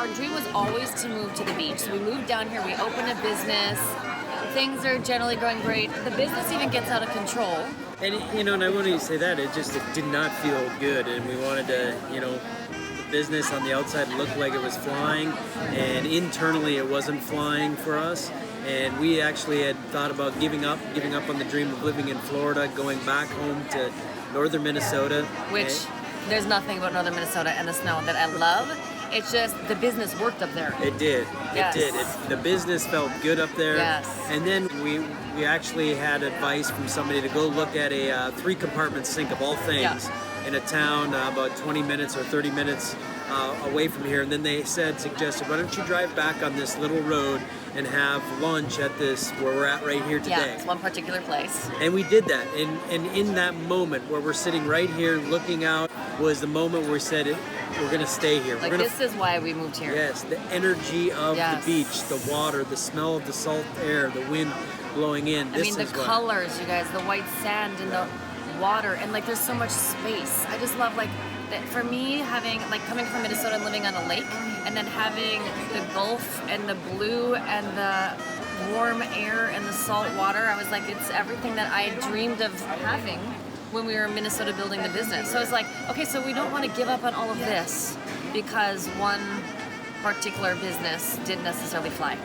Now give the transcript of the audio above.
our dream was always to move to the beach. So we moved down here, we opened a business. Things are generally going great. The business even gets out of control. And and I wouldn't even say that. It did not feel good, and we wanted to, the business on the outside looked like it was flying, and internally it wasn't flying for us. And we actually had thought about giving up on the dream of living in Florida, going back home to northern Minnesota. Which there's nothing about northern Minnesota and the snow that I love. It's just the business worked up there. It did. Yes. It did. The business felt good up there. Yes. And then we actually had advice from somebody to go look at a 3-compartment sink of all things in a town about 20 minutes or 30 minutes away from here. And then they suggested, why don't you drive back on this little road and have lunch at this, where we're at right here today. Yeah, it's one particular place. And we did that. And in that moment where we're sitting right here looking out was the moment where we said, we're going to stay here. Like, this is why we moved here. Yes, the energy of the beach, the water, the smell of the salt air, the wind blowing in. The colors, you guys, the white sand and the water, and like there's so much space. I just love, like, that for me, having, like, coming from Minnesota and living on a lake, and then having the Gulf and the blue and the warm air and the salt water, I was like, it's everything that I dreamed of having when we were in Minnesota building the business. So it's like, okay, so we don't want to give up on all of this because one particular business didn't necessarily fly.